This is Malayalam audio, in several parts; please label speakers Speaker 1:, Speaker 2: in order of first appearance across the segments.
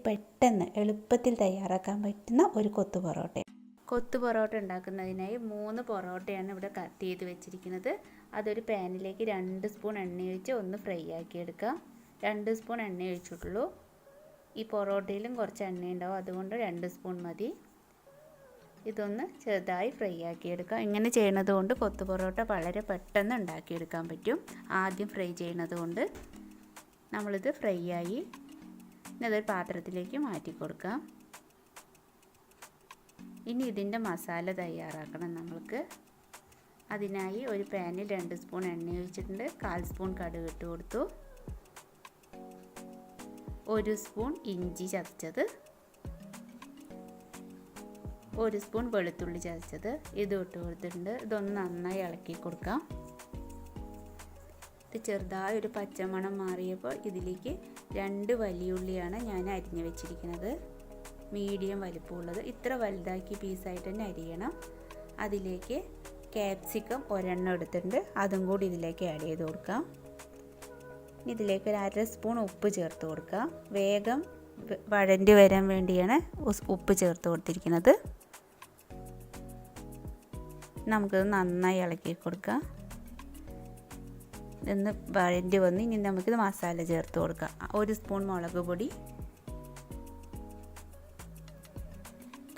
Speaker 1: പെട്ടെന്ന് എളുപ്പത്തിൽ തയ്യാറാക്കാൻ പറ്റുന്ന ഒരു കൊത്തു പൊറോട്ട. കൊത്തു പൊറോട്ട ഉണ്ടാക്കുന്നതിനായി 3 പൊറോട്ടയാണ് ഇവിടെ കട്ട് ചെയ്ത് വെച്ചിരിക്കുന്നത്. അതൊരു പാനിലേക്ക് 2 സ്പൂൺ എണ്ണ ഒഴിച്ച് ഒന്ന് ഫ്രൈ ആക്കി എടുക്കാം. 2 സ്പൂൺ എണ്ണ ഒഴിച്ചിട്ടുള്ളൂ. ഈ പൊറോട്ടയിലും കുറച്ച് എണ്ണ ഉണ്ടാവും, അതുകൊണ്ട് 2 സ്പൂൺ മതി. ഇതൊന്ന് ചെറുതായി ഫ്രൈ ആക്കിയെടുക്കാം. ഇങ്ങനെ ചെയ്യുന്നത് കൊണ്ട് കൊത്തു പൊറോട്ട വളരെ പെട്ടെന്ന് ഉണ്ടാക്കിയെടുക്കാൻ പറ്റും. ആദ്യം ഫ്രൈ ചെയ്യുന്നത് കൊണ്ട് നമ്മളിത് ഫ്രൈ ആയി ഇതൊരു പാത്രത്തിലേക്ക് മാറ്റി കൊടുക്കാം. ഇനി ഇതിൻ്റെ മസാല തയ്യാറാക്കണം നമ്മൾക്ക്. അതിനായി ഒരു പാനിൽ 2 സ്പൂൺ എണ്ണ ഒഴിച്ചിട്ടുണ്ട്. 1/4 സ്പൂൺ കടുക് ഇട്ട് കൊടുത്തു. 1 സ്പൂൺ ഇഞ്ചി ചതച്ചത്, 1 സ്പൂൺ വെളുത്തുള്ളി ചതച്ചത് ഇത് ഇട്ട് കൊടുത്തിട്ടുണ്ട്. ഇതൊന്ന് നന്നായി ഇളക്കി കൊടുക്കാം. ഇത് ചെറുതായി ഒരു പച്ചമണം മാറിയപ്പോൾ ഇതിലേക്ക് 2 വലിയ ഉള്ളിയാണ് ഞാൻ അരിഞ്ഞു വെച്ചിരിക്കുന്നത്. മീഡിയം വലിപ്പമുള്ളത്. ഇത്ര വലുതാക്കി പീസായിട്ട് തന്നെ അരിയണം. അതിലേക്ക് ക്യാപ്സിക്കം ഒരെണ്ണം എടുത്തിട്ടുണ്ട്, അതും കൂടി ഇതിലേക്ക് ആഡ് ചെയ്ത് കൊടുക്കാം. ഇതിലേക്ക് ഒരു 1/2 സ്പൂൺ ഉപ്പ് ചേർത്ത് കൊടുക്കാം. വേഗം വഴണ്ടി വരാൻ വേണ്ടിയാണ് ഉപ്പ് ചേർത്ത് കൊടുത്തിരിക്കുന്നത്. നമുക്കത് നന്നായി ഇളക്കി കൊടുക്കാം. ഇന്ന് വഴണ്ടി വന്ന് ഇനി നമുക്കിത് മസാല ചേർത്ത് കൊടുക്കാം. 1 സ്പൂൺ മുളക് പൊടി,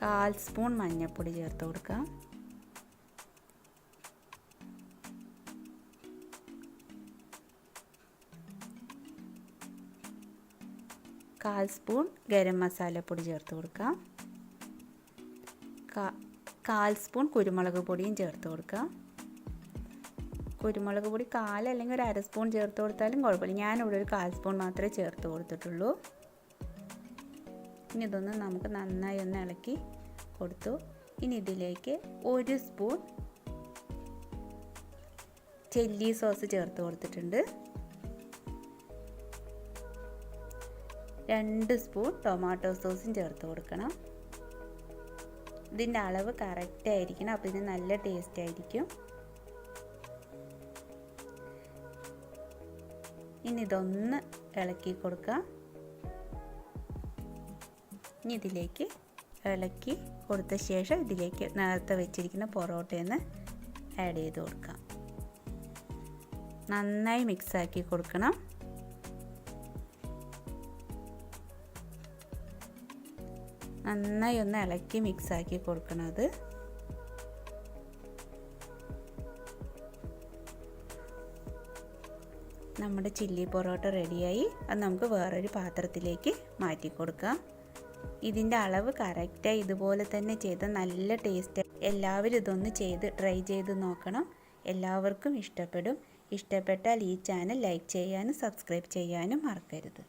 Speaker 1: 1/4 സ്പൂൺ മഞ്ഞൾപ്പൊടി ചേർത്ത് കൊടുക്കാം. കാൽ സ്പൂൺ ഗരം മസാലപ്പൊടി ചേർത്ത് കൊടുക്കാം. 1/4 സ്പൂൺ കുരുമുളക് പൊടിയും ചേർത്ത് കൊടുക്കാം. കുരുമുളക് പൊടി 1/4 അല്ലെങ്കിൽ ഒരു 1/2 സ്പൂൺ ചേർത്ത് കൊടുത്താലും കുഴപ്പമില്ല. ഞാനിവിടെ ഒരു 1/4 സ്പൂൺ മാത്രമേ ചേർത്ത് കൊടുത്തിട്ടുള്ളൂ. ഇനി ഇതൊന്ന് നമുക്ക് നന്നായി ഒന്ന് ഇളക്കി കൊടുത്തു. ഇനി ഇതിലേക്ക് 1 സ്പൂൺ ചില്ലി സോസ് ചേർത്ത് കൊടുത്തിട്ടുണ്ട്. 2 സ്പൂൺ ടൊമാറ്റോ സോസും ചേർത്ത് കൊടുക്കണം. ഇതിൻ്റെ അളവ് കറക്റ്റ് ആയിരിക്കണം, അപ്പോൾ ഇതിന് നല്ല ടേസ്റ്റ് ആയിരിക്കും. ഇനി ഇതൊന്ന് ഇളക്കി കൊടുക്കാം. ഇനി ഇതിലേക്ക് ഇളക്കി കൊടുത്ത ശേഷം ഇതിലേക്ക് നേരത്തെ വെച്ചിരിക്കുന്ന പൊറോട്ടയൊന്ന് ആഡ് ചെയ്ത് കൊടുക്കാം. നന്നായി മിക്സാക്കി കൊടുക്കണം. നന്നായി ഒന്ന് ഇളക്കി മിക്സാക്കി കൊടുക്കണം. അത് നമ്മുടെ ചില്ലി പൊറോട്ട റെഡിയായി. അത് നമുക്ക് വേറൊരു പാത്രത്തിലേക്ക് മാറ്റി കൊടുക്കാം. ഇതിൻ്റെ അളവ് കറക്റ്റായി ഇതുപോലെ തന്നെ ചെയ്ത് നല്ല ടേസ്റ്റ്. എല്ലാവരും ഇതൊന്ന് ട്രൈ ചെയ്ത് നോക്കണം. എല്ലാവർക്കും ഇഷ്ടപ്പെടും. ഇഷ്ടപ്പെട്ടാൽ ഈ ചാനൽ ലൈക്ക് ചെയ്യാനും സബ്സ്ക്രൈബ് ചെയ്യാനും മറക്കരുത്.